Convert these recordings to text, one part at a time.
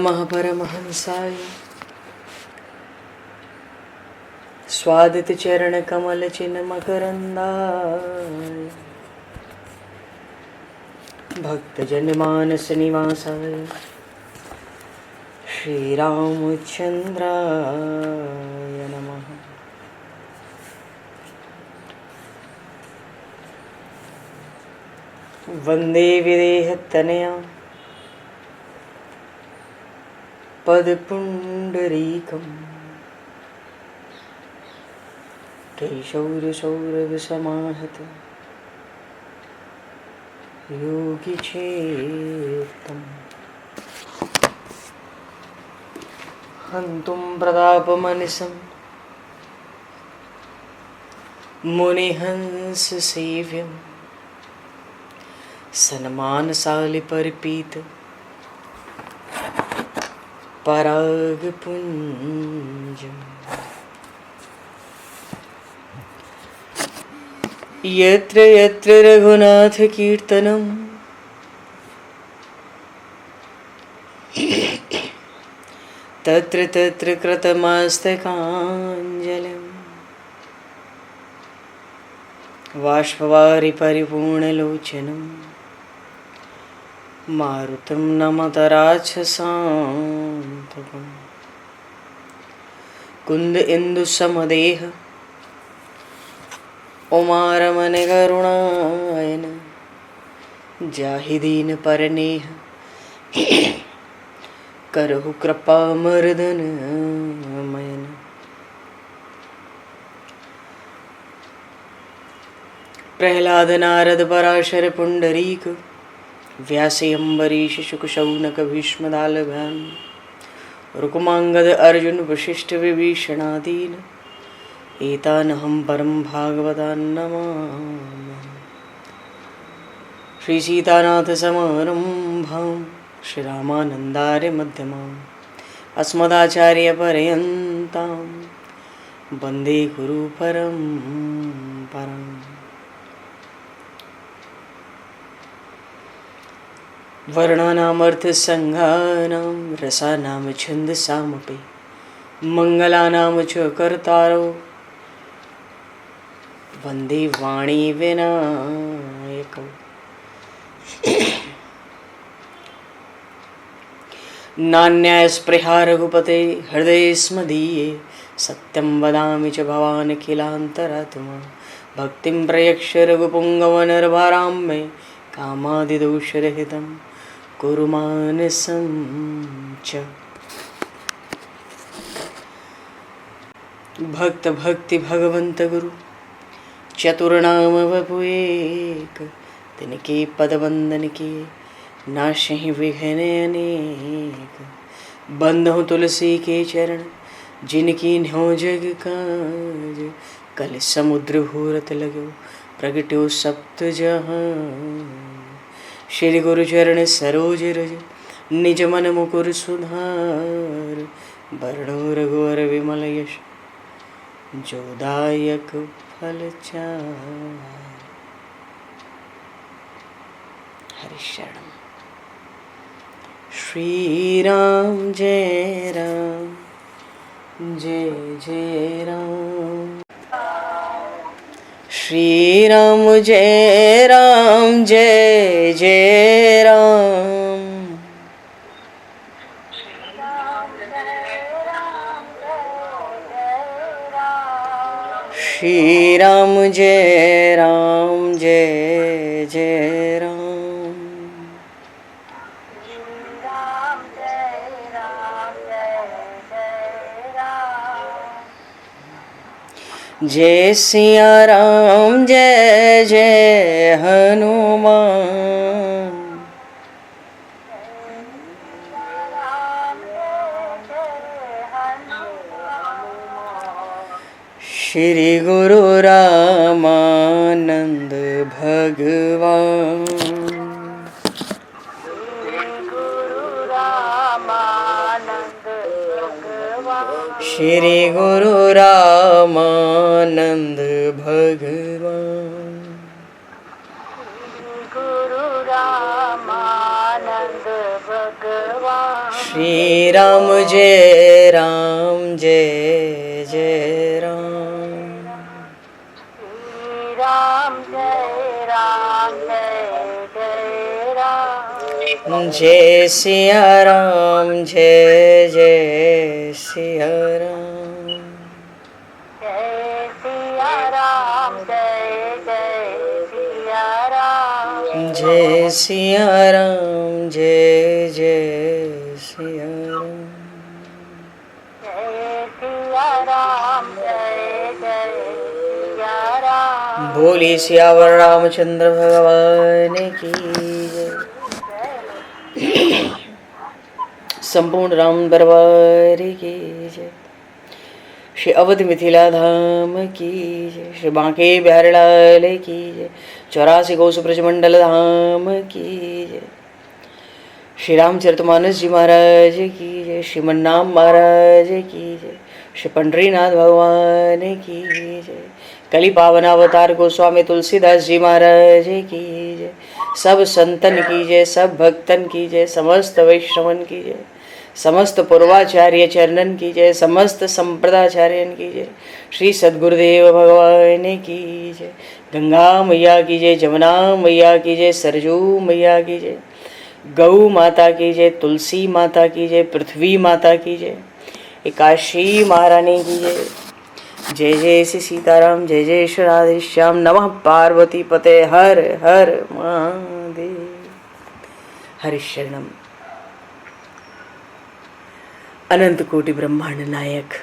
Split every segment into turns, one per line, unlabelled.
महापरमहंसाय स्वादित चरण कमल चिन्ह मकरंदाय भक्तजन मानस निवासाय श्री रामचंद्राय नमः। वंदे विदेहतनया पदपुंडरीकं केशौरसौरभसमाहत योगिचेतं हन्तुं प्रतापमनिशं मुनिहंससेव्यं सन्मानशालिपरिपीत परागपुञ्जम् यत्र यत्र रघुनाथकीर्तनं तत्र तत्र कृतमस्तकाञ्जलिं बाष्पवारि परिपूर्णलोचनं मारुतं नमत राक्षसान्तकं कुन्द इंदुसमदेह उमारमण करुणायन जाहि दीन परनेह करहु कृपा मर्दन मयन। प्रहलाद नारद पराशर पुंडरीक व्यासे अम्बरीश शुक शौनक भीष्म दालभान रुक्मांगद अर्जुन वशिष्ठ विभीषणादीन एतानहं परम भागवतान् नमामि। श्री सीतानाथ समारंभां श्री रामानन्दार्य मध्यमाम् अस्मदाचार्य पर्यन्तां वन्दे गुरु परम्पराम्। वर्णानामर्थ संज्ञानां रसानां छन्दसामपि मंगलानां च कर्तारो वन्दे वाणी विनायकौ। नान्यास्पृहा रघुपते हृदये स्मदीये सत्यं वदामि च भवान् किलान्तरात्मा भक्तिं प्रयक्ष रघुपुङ्गवनर्वरां मे कामादिदोषरहितं कुरु मानसं च। भक्त भक्ति भगवंत गुरु चतुर्नाम वपु एक तिनके पद वंदन के नाशहि विघ्न अनेक। बंधु तुलसी के चरण जिनकी न्यो जग काज कल समुद्र घोरत लगो प्रगट्यो सप्त जहान। श्री गुरु चरण सरोज रज निज मन मुकुर सुधार वर्णो रघुवर विमल यश जोदायक फलचार। हरिशरण श्री राम जय राम जय जय राम श्री राम जय राम जय जय राम श्री राम जय राम जय जय राम जय सिया राम जय जय हनुमान श्री गुरु रामानंद भगवान श्री गुरु रामानंद भगवान श्री राम जय राम जय जय राम।
श्री राम जय जय राम।
जय सिया राम जय जय सिया राम।
जय सिया राम जय जय सिया राम।
जय सिया राम जय जय सिया राम।
जय सिया राम जय जय सिया राम।
बोली सियावर रामचंद्र भगवान की जय। संपूर्ण राम दरबार की जय। श्री अवध मिथिला धाम की जय। श्री बांके बिहारी लाल की जय। 84 कोस ब्रजमंडल धाम की जय। श्री रामचरितमानस जी महाराज की जय। श्रीमन्नाम महाराज की जय। श्री पंडरीनाथ भगवान की जय। कली पावन अवतार गोस्वामी तुलसीदास जी महाराज की जय। सब संतन की जय, सब भक्तन की जय, समस्त वैष्णवन की जय, समस्त पूर्वाचार्य चरणन की जय, समस्त संप्रदाचार्यन की जय। श्री सद्गुरुदेव भगवान की जय। गंगा मैया की जय, जमुना मैया की जय, सरजू मैया की जय, गौ माता की जय, तुलसी माता की जय, पृथ्वी माता की जय, एकाशी महारानी की जय। जय जय श्री सीताराम, जय जय श्री राधेश्याम। नमः पार्वती पते हर हर महादेव। हरिशरणम। अनंत कोटि ब्रह्मांड नायक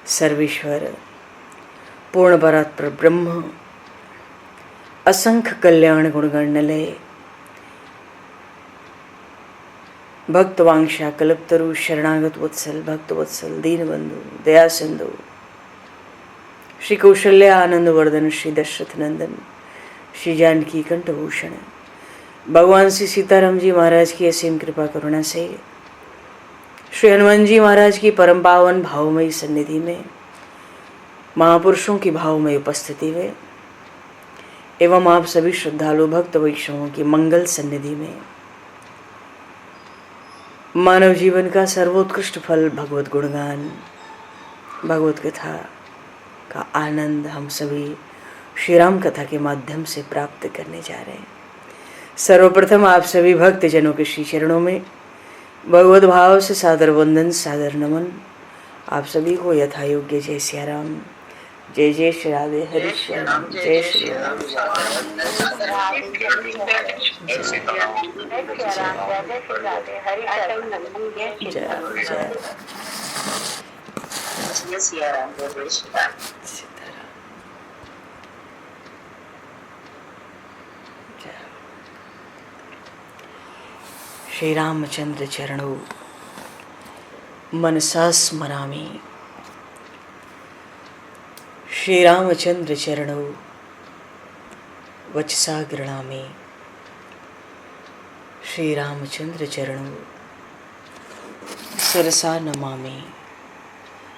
सर्वेश्वर पूर्ण परात्पर ब्रह्म असंख्य कल्याण गुणगणलय भक्तवांशा कल्पतरु शरणागत वत्सल भक्त वत्सल दीनबंधु दया सिंधु श्री कौशल्य आनंद वर्धन श्री दशरथ नंदन श्री जानकी कंठभूषण भगवान श्री सीताराम जी महाराज की असीम कृपा करुणा से श्री हनुमान जी महाराज की परम पावन भावमयी सन्निधि में महापुरुषों की भावमयी उपस्थिति में एवं आप सभी श्रद्धालु भक्त वैष्णवों की मंगल सन्निधि में मानव जीवन का सर्वोत्कृष्ट फल भगवत गुणगान भगवत कथा का आनंद हम सभी श्री राम कथा के माध्यम से प्राप्त करने जा रहे हैं। सर्वप्रथम आप सभी भक्त जनों के श्री चरणों में भगवत भाव से सादर वंदन सादर नमन। आप सभी को यथा योग्य जय सिया राम, जय जय श्री राधे हरि श्याम, जय श्री राम। श्री रामचंद्र चरणों मनसा स्मरामि। श्री रामचंद्र चरणों वचसा गृणामि। श्री रामचंद्र चरणों शिरसा नमामि।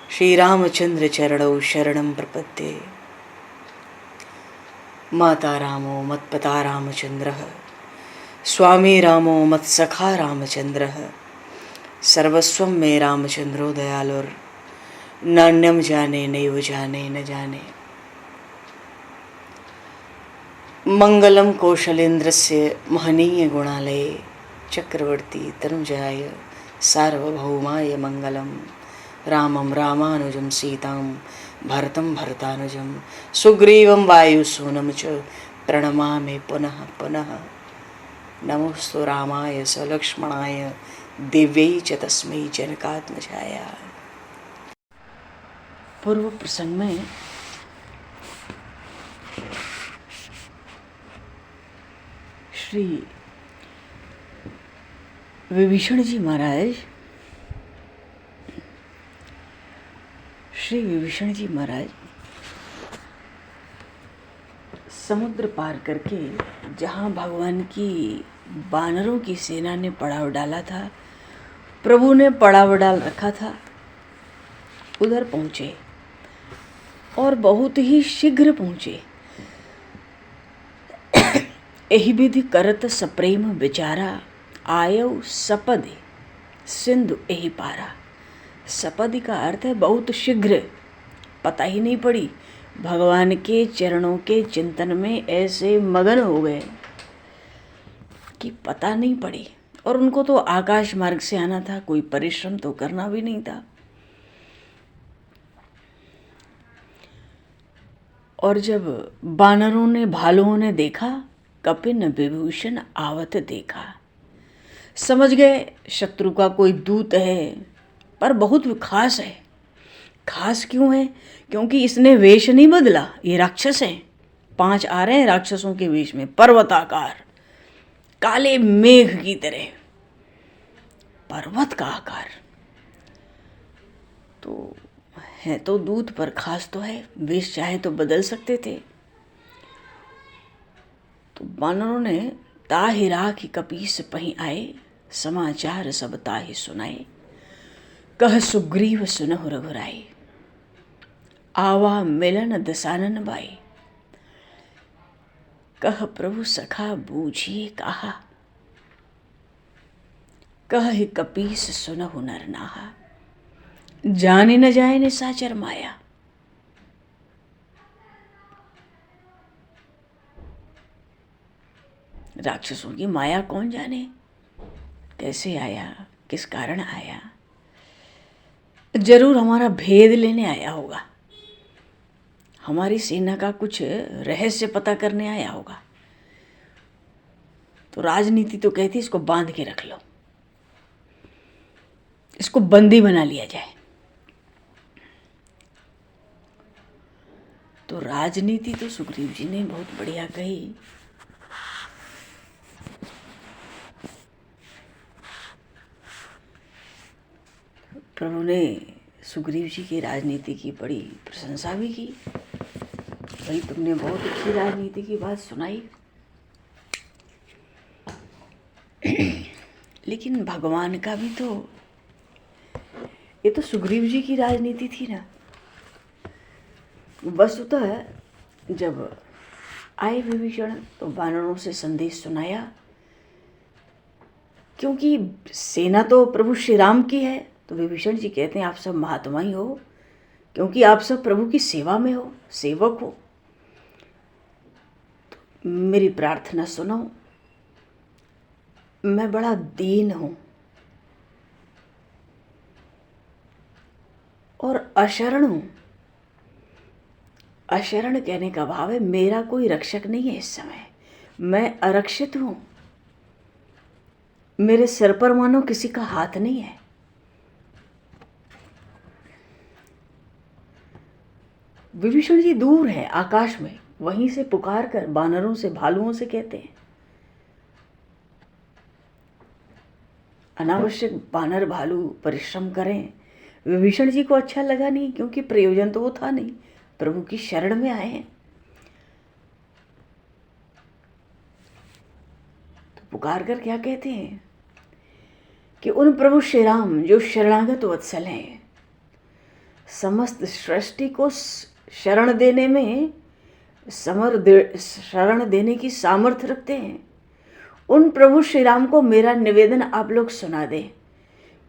श्री रामचंद्र चरणों शरणं प्रपद्ये। माता रामो मत्पता रामचंद्रः, स्वामी रामो मत्सखा रामचंद्रः, सर्वस्वं मे रामचंद्रो दयालुर्, नान्यं जाने नैव जाने न जाने। मंगलम कौशलेन्द्रस्य महनीय गुणालये, चक्रवर्ती तनुजाय सार्वभौमाय मंगलम। रामं रामानुजं सीतां भरतं भरतानुजं, सुग्रीवं वायुसूनं च प्रणमामि पुनः पुनः। नमोस्तु रामाय सलक्ष्मणाय दिव्यै च तस्मै जनकात्मजाय। पूर्व प्रसंग में श्री विभीषण जी महाराज समुद्र पार करके जहाँ भगवान की वानरों की सेना ने पड़ाव डाला था, प्रभु ने पड़ाव डाल रखा था, उधर पहुँचे और बहुत ही शीघ्र पहुँचे। एहि विधि करत सप्रेम विचारा, आयौ सपदे सिंधु यही पारा। सपदि का अर्थ है बहुत शीघ्र, पता ही नहीं पड़ी। भगवान के चरणों के चिंतन में ऐसे मगन हो गए कि पता नहीं पड़ी। और उनको तो आकाश मार्ग से आना था, कोई परिश्रम तो करना भी नहीं था। और जब बानरों ने भालुओं ने देखा, कपिन विभूषण आवत देखा, समझ गए शत्रु का कोई दूत है, पर बहुत खास है। खास क्यों है? क्योंकि इसने वेश नहीं बदला। ये राक्षस है, 5 आ रहे हैं राक्षसों के वेश में, पर्वताकार, काले मेघ की तरह, पर्वत का आकार। तो है तो दूत, पर खास तो है। वेश चाहे तो बदल सकते थे। तो बानरों ने ताहि राखि कपीस पही आए, समाचार सब ताहि सुनाए। कह सुग्रीव सुनहु रघुराई, आवा मिलन दसानन बाई। कह प्रभु सखा बूझिए कहा, कह कपीस सुनहु नर नाहा। जाने न जाए निशाचर माया, राक्षसों की माया कौन जाने, कैसे आया, किस कारण आया। जरूर हमारा भेद लेने आया होगा, हमारी सेना का कुछ रहस्य पता करने आया होगा। तो राजनीति तो कहती इसको बांध के रख लो, इसको बंदी बना लिया जाए। तो राजनीति तो सुग्रीव जी ने बहुत बढ़िया कही। प्रभु ने सुग्रीव जी की राजनीति की बड़ी प्रशंसा भी की। भाई तुमने बहुत अच्छी राजनीति की बात सुनाई। लेकिन भगवान का भी तो, ये तो सुग्रीव जी की राजनीति थी ना। वस्तुतः जब आए विभीषण तो वानरों से संदेश सुनाया, क्योंकि सेना तो प्रभु श्री राम की है। तो विभीषण जी कहते हैं आप सब महात्मा ही हो, क्योंकि आप सब प्रभु की सेवा में हो, सेवक हो। तो मेरी प्रार्थना सुनो, मैं बड़ा दीन हूं और अशरण हूं। अशरण कहने का भाव है मेरा कोई रक्षक नहीं है इस समय, मैं आरक्षित हूं। मेरे सिर पर मानो किसी का हाथ नहीं है। विभीषण जी दूर है आकाश में, वहीं से पुकार कर बानरों से, भालुओं से कहते हैं। अनावश्यक बानर भालू परिश्रम करें, विभीषण जी को अच्छा लगा नहीं, क्योंकि प्रयोजन तो वो था नहीं, प्रभु की शरण में आए हैं। तो पुकार कर क्या कहते हैं कि उन प्रभु श्री राम जो शरणागत वत्सल हैं, समस्त सृष्टि को शरण देने में शरण देने की सामर्थ्य रखते हैं, उन प्रभु श्री राम को मेरा निवेदन आप लोग सुना दें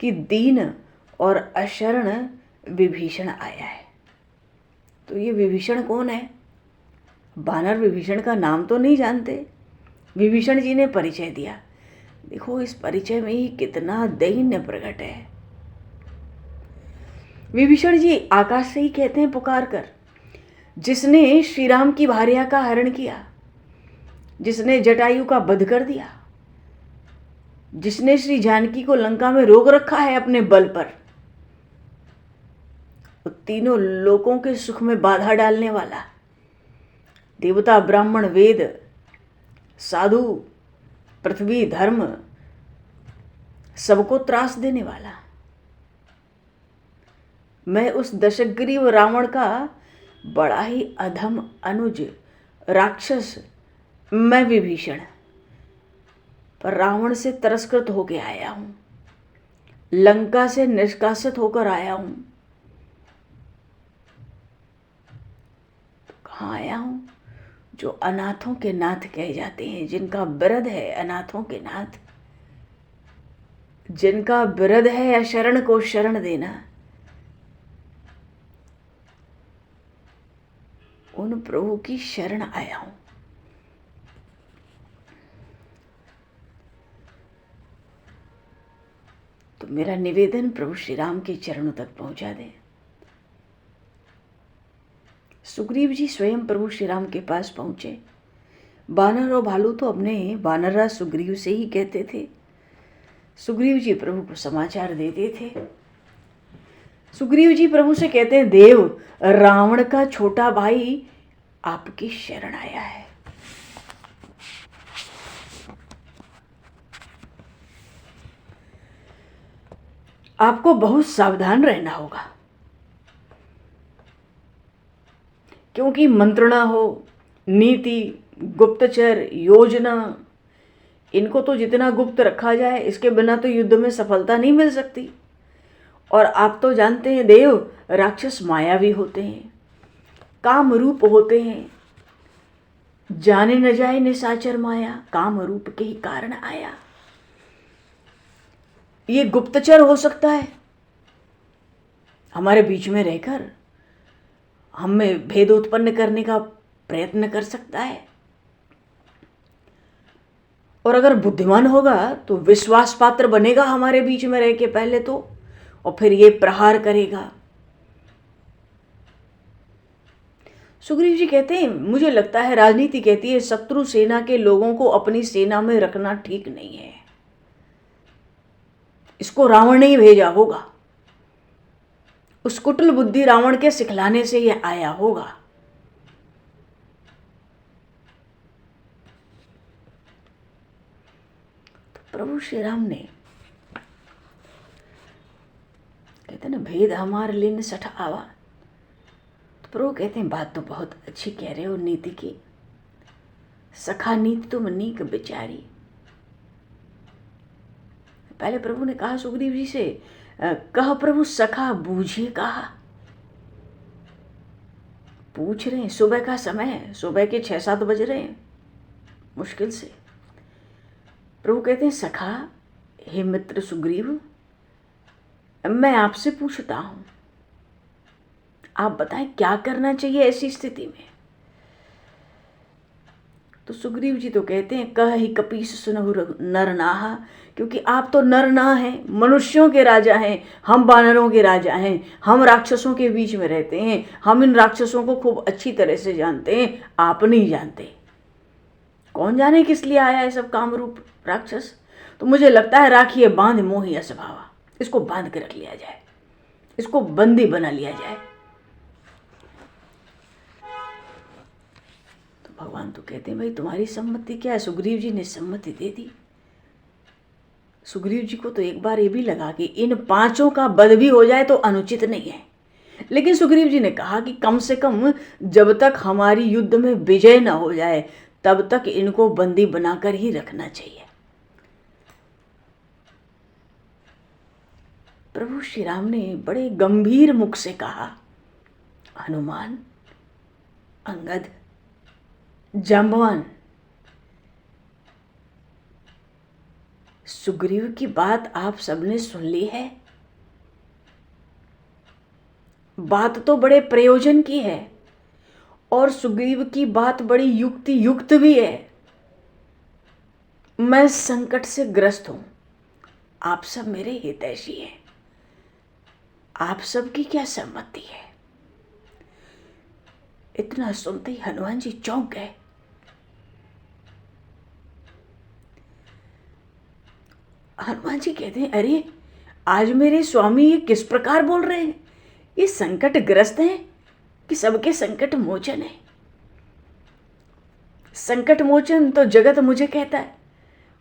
कि दीन और अशरण विभीषण आया है। तो ये विभीषण कौन है? बानर विभीषण का नाम तो नहीं जानते। विभीषण जी ने परिचय दिया। देखो इस परिचय में ही कितना दैन्य प्रकट है। विभीषण जी आकाश से ही कहते हैं पुकार कर, जिसने श्री राम की भार्या का हरण किया, जिसने जटायु का वध कर दिया, जिसने श्री जानकी को लंका में रोक रखा है अपने बल पर, वो तीनों लोकों के सुख में बाधा डालने वाला, देवता ब्राह्मण वेद साधु पृथ्वी धर्म सबको त्रास देने वाला, मैं उस दशग्रीव रावण का बड़ा ही अधम अनुज राक्षस, मैं विभीषण, पर रावण से तिरस्कृत होकर आया हूं, लंका से निष्कासित होकर आया हूं। तो कहाँ आया हूं? जो अनाथों के नाथ कहे जाते हैं, जिनका वृद्ध है अनाथों के नाथ, जिनका विरध है या शरण को शरण देना, उन प्रभु की शरण आया हूं। तो मेरा निवेदन प्रभु श्री राम के चरणों तक पहुंचा दें। सुग्रीव जी स्वयं प्रभु श्री राम के पास पहुंचे। बानर और भालू तो अपने वानरराज सुग्रीव से ही कहते थे। सुग्रीव जी प्रभु को समाचार देते थे। सुग्रीव जी प्रभु से कहते हैं, देव, रावण का छोटा भाई आपकी शरण आया है। आपको बहुत सावधान रहना होगा, क्योंकि मंत्रणा हो, नीति, गुप्तचर, योजना, इनको तो जितना गुप्त रखा जाए, इसके बिना तो युद्ध में सफलता नहीं मिल सकती। और आप तो जानते हैं देव, राक्षस मायावी होते हैं, काम रूप होते हैं। जाने न जाए निशाचर माया, काम रूप के ही कारण आया। ये गुप्तचर हो सकता है, हमारे बीच में रहकर हमें भेद उत्पन्न करने का प्रयत्न कर सकता है। और अगर बुद्धिमान होगा तो विश्वास पात्र बनेगा हमारे बीच में रह के पहले तो, और फिर ये प्रहार करेगा। सुग्रीव जी कहते हैं, मुझे लगता है राजनीति कहती है शत्रु सेना के लोगों को अपनी सेना में रखना ठीक नहीं है। इसको रावण ने ही भेजा होगा, उस कुटिल बुद्धि रावण के सिखलाने से यह आया होगा। तो प्रभु श्री राम ने कहते ना, भेद हमार लिन सठ आवा। तो प्रभु कहते हैं, बात तो बहुत अच्छी कह रहे हो नीति की, सखा नीति तुम नीक बिचारी। पहले प्रभु ने कहा सुग्रीव जी से, कह प्रभु सखा बूझिए कहा। पूछ रहे हैं, सुबह का समय है, सुबह के 6-7 बज रहे हैं मुश्किल से। प्रभु कहते हैं, सखा, हे मित्र सुग्रीव, मैं आपसे पूछता हूं, आप बताएं क्या करना चाहिए ऐसी स्थिति में। तो सुग्रीव जी तो कहते हैं, कह ही कपीस सुनहु नर नाहा, क्योंकि आप तो नर ना हैं, मनुष्यों के राजा हैं, हम वानरों के राजा हैं, हम राक्षसों के बीच में रहते हैं, हम इन राक्षसों को खूब अच्छी तरह से जानते हैं, आप नहीं जानते। कौन जाने किस लिए आया है सब कामरूप राक्षस। तो मुझे लगता है राखिए बांध मोही असभावा, इसको बांध के रख लिया जाए, इसको बंदी बना लिया जाए। तो भगवान तो कहते हैं, भाई तुम्हारी सम्मति क्या है। सुग्रीव जी ने सम्मति दे दी। सुग्रीव जी को तो एक बार ये भी लगा कि इन 5 का वध भी हो जाए तो अनुचित नहीं है, लेकिन सुग्रीव जी ने कहा कि कम से कम जब तक हमारी युद्ध में विजय न हो जाए तब तक इनको बंदी बनाकर ही रखना चाहिए। प्रभु श्री राम ने बड़े गंभीर मुख से कहा, हनुमान, अंगद, जाम्बवान, सुग्रीव की बात आप सबने सुन ली है। बात तो बड़े प्रयोजन की है और सुग्रीव की बात बड़ी युक्ति युक्त भी है। मैं संकट से ग्रस्त हूं, आप सब मेरे हितैषी हैं, आप सबकी क्या सम्मति है। इतना सुनते ही हनुमान जी चौंक गए। हनुमान जी कहते हैं, अरे आज मेरे स्वामी ये किस प्रकार बोल रहे हैं, ये संकट ग्रस्त हैं कि सबके संकट मोचन है। संकट मोचन तो जगत मुझे कहता है,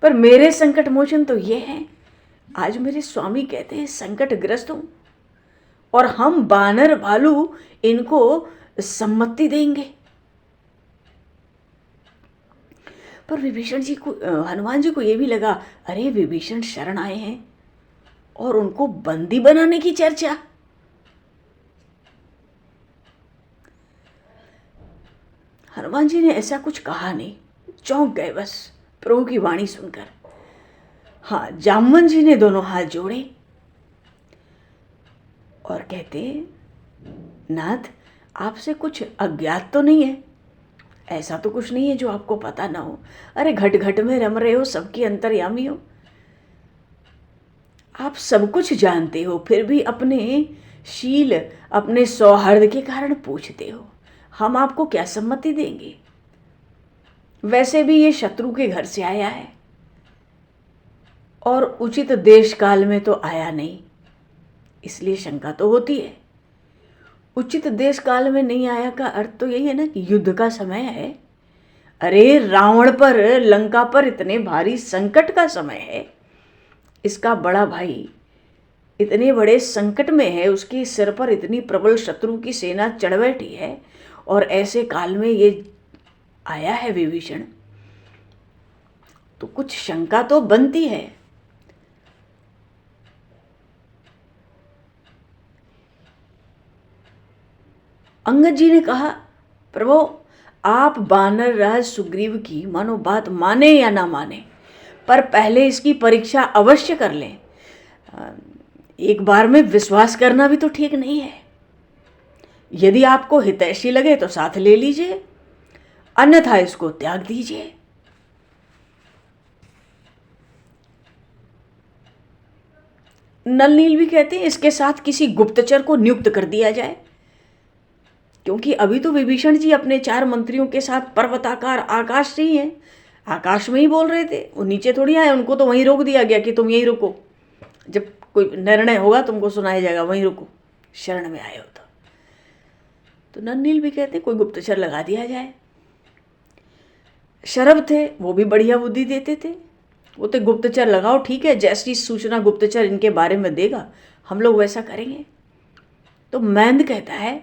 पर मेरे संकट मोचन तो ये हैं। आज मेरे स्वामी कहते हैं संकट ग्रस्त हूं और हम बानर भालू इनको सम्मति देंगे। पर विभीषण जी को, हनुमान जी को यह भी लगा, अरे विभीषण शरण आए हैं और उनको बंदी बनाने की चर्चा। हनुमान जी ने ऐसा कुछ कहा नहीं, चौंक गए बस प्रभु की वाणी सुनकर। हाँ, जामवन जी ने दोनों हाथ जोड़े और कहते, नाथ, आपसे कुछ अज्ञात तो नहीं है? ऐसा तो कुछ नहीं है जो आपको पता ना हो। अरे घट घट में रम रहे हो, सबकी अंतर्यामी हो, आप सब कुछ जानते हो, फिर भी अपने शील, अपने सौहार्द के कारण पूछते हो। हम आपको क्या सम्मति देंगे? वैसे भी ये शत्रु के घर से आया है और उचित देश काल में तो आया नहीं, इसलिए शंका तो होती है। उचित देश काल में नहीं आया का अर्थ तो यही है ना कि युद्ध का समय है। अरे रावण पर, लंका पर इतने भारी संकट का समय है, इसका बड़ा भाई इतने बड़े संकट में है, उसके सिर पर इतनी प्रबल शत्रु की सेना चढ़ बैठी है, और ऐसे काल में ये आया है विभीषण, तो कुछ शंका तो बनती है। अंगद जी ने कहा, प्रभु आप वानर राज सुग्रीव की मानो बात माने या ना माने, पर पहले इसकी परीक्षा अवश्य कर लें। एक बार में विश्वास करना भी तो ठीक नहीं है। यदि आपको हितैषी लगे तो साथ ले लीजिए, अन्यथा इसको त्याग दीजिए। नल नील भी कहते हैं इसके साथ किसी गुप्तचर को नियुक्त कर दिया जाए, क्योंकि अभी तो विभीषण जी अपने 4 मंत्रियों के साथ पर्वताकार आकाश से ही हैं, आकाश में ही बोल रहे थे, वो नीचे थोड़ी आए। उनको तो वहीं रोक दिया गया कि तुम यहीं रुको, जब कोई निर्णय होगा तुमको सुनाया जाएगा, वहीं रुको, शरण में आए हो तो नन्नील भी कहते कोई गुप्तचर लगा दिया जाए। शरभ थे, वो भी बढ़िया बुद्धि देते थे, वो तो गुप्तचर लगाओ, ठीक है, जैसी सूचना गुप्तचर इनके बारे में देगा हम लोग वैसा करेंगे। तो मैंद कहता है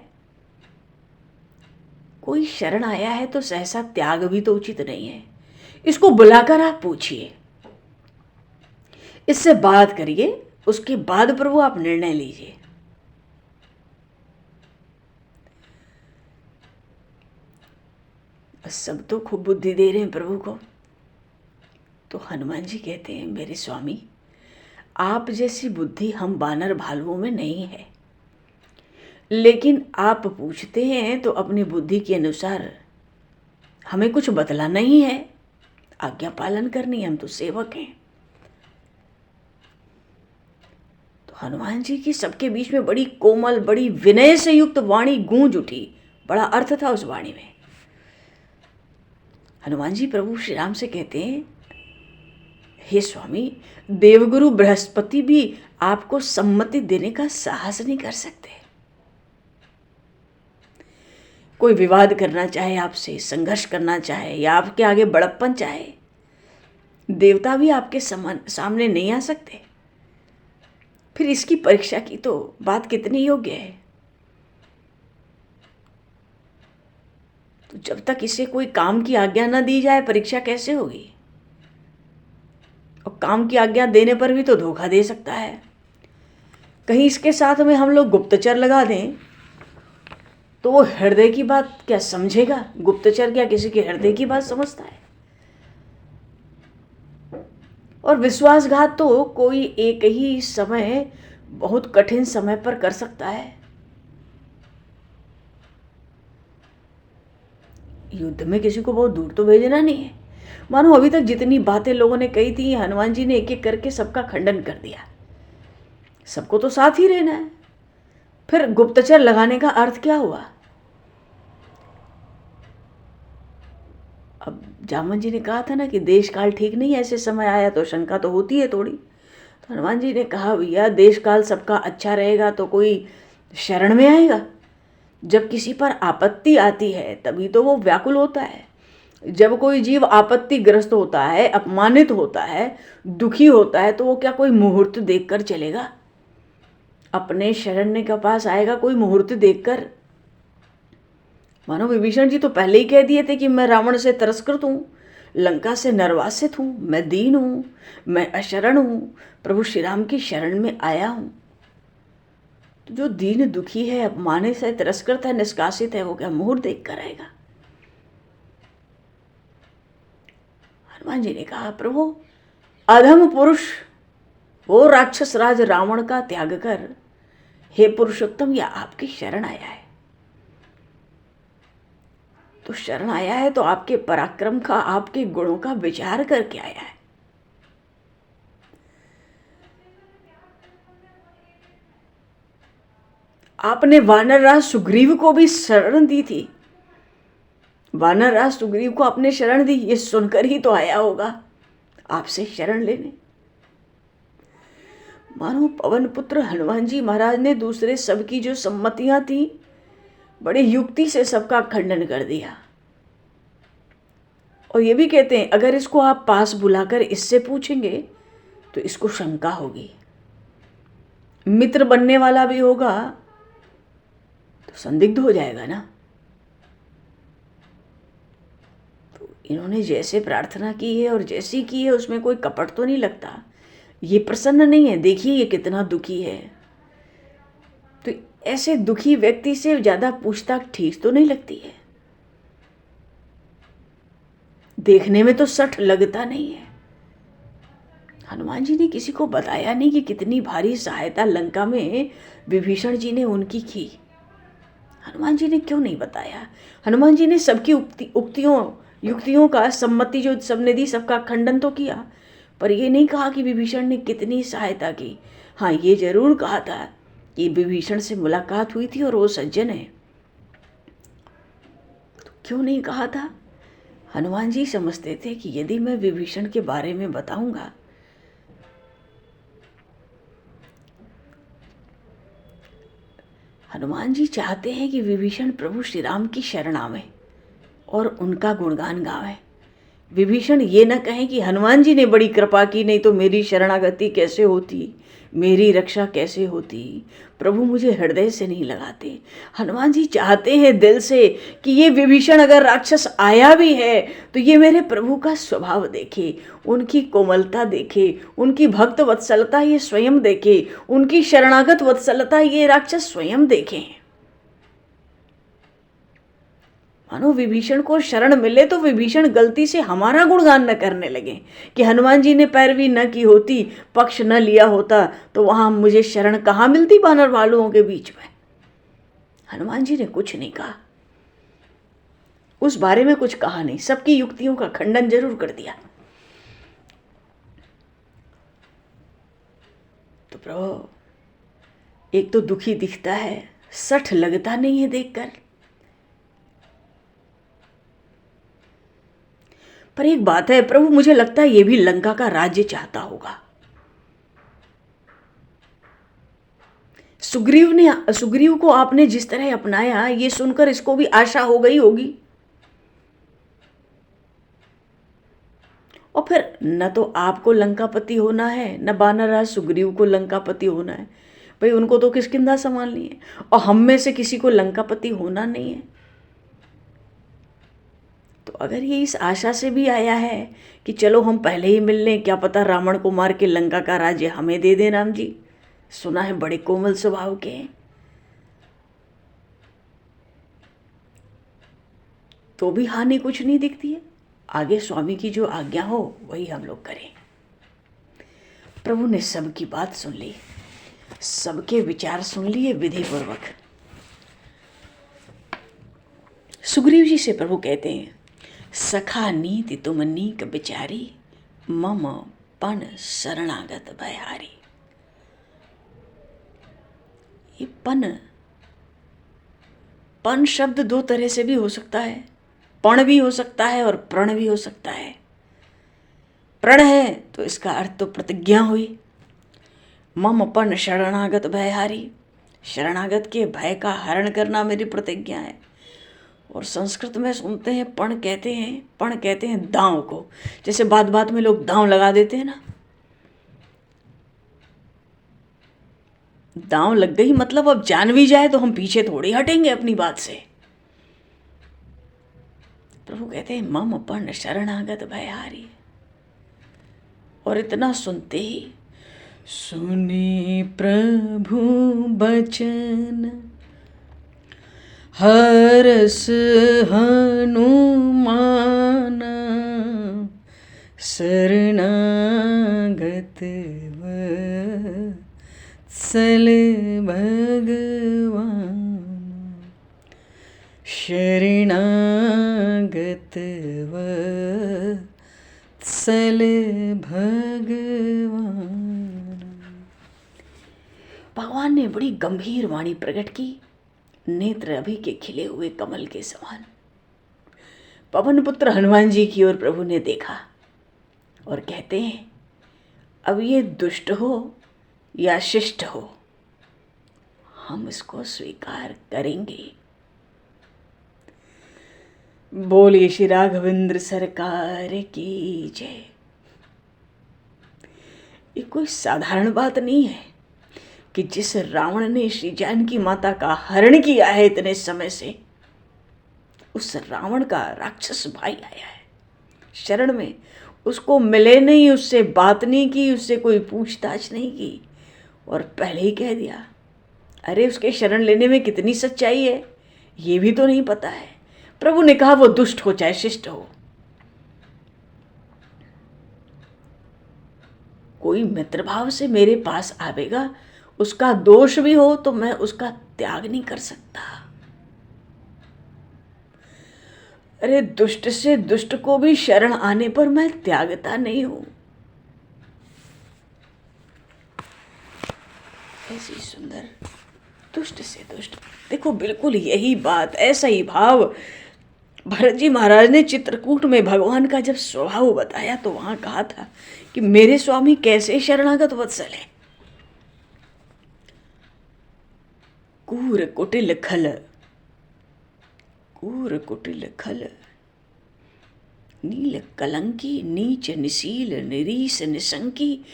कोई शरण आया है तो सहसा त्याग भी तो उचित नहीं है, इसको बुलाकर आप पूछिए, इससे बात करिए, उसके बाद प्रभु आप निर्णय लीजिए। सब तो खूब बुद्धि दे रहे हैं प्रभु को। तो हनुमान जी कहते हैं, मेरे स्वामी, आप जैसी बुद्धि हम वानर भालुओं में नहीं है, लेकिन आप पूछते हैं तो अपनी बुद्धि के अनुसार हमें कुछ बतलाना ही है, आज्ञा पालन करनी है, हम तो सेवक हैं। तो हनुमान जी की सबके बीच में बड़ी कोमल, बड़ी विनय से युक्त वाणी गूंज उठी। बड़ा अर्थ था उस वाणी में। हनुमान जी प्रभु श्री राम से कहते हैं, हे स्वामी, देवगुरु बृहस्पति भी आपको सम्मति देने का साहस नहीं कर सकते। कोई विवाद करना चाहे आपसे, संघर्ष करना चाहे या आपके आगे बड़प्पन चाहे, देवता भी आपके सामने नहीं आ सकते। फिर इसकी परीक्षा की तो बात कितनी योग्य है। तो जब तक इसे कोई काम की आज्ञा न दी जाए, परीक्षा कैसे होगी? और काम की आज्ञा देने पर भी तो धोखा दे सकता है। कहीं इसके साथ में हम लोग गुप्तचर लगा दें तो वो हृदय की बात क्या समझेगा? गुप्तचर क्या किसी के हृदय की बात समझता है? और विश्वासघात तो कोई एक ही समय, बहुत कठिन समय पर कर सकता है। युद्ध में किसी को बहुत दूर तो भेजना नहीं है। मानो अभी तक जितनी बातें लोगों ने कही थी, हनुमान जी ने एक एक करके सबका खंडन कर दिया। सबको तो साथ ही रहना है, फिर गुप्तचर लगाने का अर्थ क्या हुआ? अब जामवन जी ने कहा था ना कि देश काल ठीक नहीं है, ऐसे समय आया तो शंका तो होती है थोड़ी। तो हनुमान जी ने कहा, भैया देश काल सबका अच्छा रहेगा तो कोई शरण में आएगा? जब किसी पर आपत्ति आती है तभी तो वो व्याकुल होता है। जब कोई जीव आपत्तिग्रस्त होता है, अपमानित होता है, दुखी होता है, तो वो क्या कोई मुहूर्त देखकर चलेगा? अपने शरण्य के पास आएगा कोई मुहूर्त देखकर? मानो विभीषण जी तो पहले ही कह दिए थे कि मैं रावण से तिरस्कृत हूँ, लंका से निर्वासित हूँ, मैं दीन हूँ, मैं अशरण हूँ, प्रभु श्री राम की शरण में आया हूँ। तो जो दीन दुखी है, अपमानित है, तिरस्कृत है, निष्कासित है, वो क्या मुहूर्त देख कर आएगा? हनुमान जी ने कहा, प्रभु अधम पुरुष वो राक्षस राज रावण का त्याग कर हे पुरुषोत्तम यह आपकी शरण आया है। तो शरण आया है तो आपके पराक्रम का, आपके गुणों का विचार करके आया है। आपने वानरराज सुग्रीव को भी शरण दी थी। वानरराज सुग्रीव को आपने शरण दी, ये सुनकर ही तो आया होगा आपसे शरण लेने। मानो पवन पुत्र हनुमान जी महाराज ने दूसरे सबकी जो सम्मतियां थी बड़ी युक्ति से सबका खंडन कर दिया। और ये भी कहते हैं अगर इसको आप पास बुलाकर इससे पूछेंगे तो इसको शंका होगी, मित्र बनने वाला भी होगा तो संदिग्ध हो जाएगा ना। तो इन्होंने जैसे प्रार्थना की है और जैसी की है उसमें कोई कपट तो नहीं लगता। ये प्रसन्न नहीं है, देखिए ये कितना दुखी है। तो ऐसे दुखी व्यक्ति से ज्यादा पूछताछ ठीक तो नहीं लगती है। देखने में तो सठ लगता नहीं है। हनुमान जी ने किसी को बताया नहीं कि कितनी भारी सहायता लंका में विभीषण जी ने उनकी की। हनुमान जी ने क्यों नहीं बताया? हनुमान जी ने सबकी युक्तियों का सम्मति जो सबने दी सबका खंडन तो किया, पर ये नहीं कहा कि विभीषण ने कितनी सहायता की। हाँ, ये जरूर कहा था कि विभीषण से मुलाकात हुई थी और वो सज्जन है। तो क्यों नहीं कहा था? हनुमान जी समझते थे कि यदि मैं विभीषण के बारे में बताऊंगा हनुमान जी चाहते हैं कि विभीषण प्रभु श्री राम की शरण आवे और उनका गुणगान गावे। विभीषण ये न कहें कि हनुमान जी ने बड़ी कृपा की, नहीं तो मेरी शरणागति कैसे होती, मेरी रक्षा कैसे होती, प्रभु मुझे हृदय से नहीं लगाते। हनुमान जी चाहते हैं दिल से कि ये विभीषण अगर राक्षस आया भी है तो ये मेरे प्रभु का स्वभाव देखे, उनकी कोमलता देखे, उनकी भक्त वत्सलता ये स्वयं देखे, उनकी शरणागत वत्सलता ये राक्षस स्वयं देखें। मानो विभीषण को शरण मिले तो विभीषण गलती से हमारा गुणगान न करने लगे कि हनुमान जी ने पैरवी न की होती, पक्ष न लिया होता तो वहां मुझे शरण कहाँ मिलती बानर भालुओं के बीच में। हनुमान जी ने कुछ नहीं कहा, उस बारे में कुछ कहा नहीं, सबकी युक्तियों का खंडन जरूर कर दिया। तो प्रभु एक तो दुखी दिखता है, सठ लगता नहीं है देखकर। पर एक बात है प्रभु, मुझे लगता है ये भी लंका का राज्य चाहता होगा। सुग्रीव को आपने जिस तरह अपनाया ये सुनकर इसको भी आशा हो गई होगी। और फिर न तो आपको लंकापति होना है न वानरराज सुग्रीव को लंकापति होना है। भाई उनको तो किष्किंधा संभालनी है और हम में से किसी को लंकापति होना नहीं है। तो अगर ये इस आशा से भी आया है कि चलो हम पहले ही मिल लें, क्या पता रावण को मार के लंका का राज्य हमें दे दें राम जी, सुना है बड़े कोमल स्वभाव के हैं, तो भी हानि कुछ नहीं दिखती है। आगे स्वामी की जो आज्ञा हो वही हम लोग करें। प्रभु ने सबकी बात सुन ली, सबके विचार सुन लिए विधि पूर्वक। सुग्रीव जी से प्रभु कहते हैं, सखा नीति तुम नीक बिचारी, मम पन शरणागत भयहारी। ये पन शब्द दो तरह से भी हो सकता है, पण भी हो सकता है और प्रण भी हो सकता है। प्रण है तो इसका अर्थ तो प्रतिज्ञा हुई, मम पन शरणागत भयहारी, शरणागत के भय का हरण करना मेरी प्रतिज्ञा है। और संस्कृत में सुनते हैं पण कहते हैं दांव को, जैसे बात बात में लोग दांव लगा देते हैं ना, दांव लग गई मतलब अब जान भी जाए तो हम पीछे थोड़ी हटेंगे अपनी बात से। प्रभु कहते हैं मम पण शरणागत भयहारी। और इतना सुनते ही सुनी प्रभु बचन, हरस हनुमान शरणागत वत्सल भगवान, शरणागत वत्सल भगवान। भगवान ने बड़ी गंभीर वाणी प्रकट की, नेत्र अभी के खिले हुए कमल के समान। पवन पुत्र हनुमान जी की ओर प्रभु ने देखा और कहते हैं, अब ये दुष्ट हो या शिष्ट हो, हम इसको स्वीकार करेंगे। बोलिए श्री राघवेंद्र सरकार की जय। ये कोई साधारण बात नहीं है कि जिस रावण ने श्री जानकी माता का हरण किया है इतने समय से, उस रावण का राक्षस भाई आया है शरण में, उसको मिले नहीं, उससे बात नहीं की, उससे कोई पूछताछ नहीं की और पहले ही कह दिया। अरे उसके शरण लेने में कितनी सच्चाई है ये भी तो नहीं पता है। प्रभु ने कहा वो दुष्ट हो चाहे शिष्ट हो, कोई मित्र भाव से मेरे पास आवेगा, उसका दोष भी हो तो मैं उसका त्याग नहीं कर सकता। अरे दुष्ट से दुष्ट को भी शरण आने पर मैं त्यागता नहीं हूं। ऐसी सुंदर दुष्ट से दुष्ट, देखो बिल्कुल यही बात, ऐसा ही भाव भरत जी महाराज ने चित्रकूट में भगवान का जब स्वभाव बताया तो वहां कहा था कि मेरे स्वामी कैसे शरणागत वत्सल है। कूर कुटिल खल, कूर कुटिल खल, नील कलंकी, नीच निशील, निरीस निशंकी,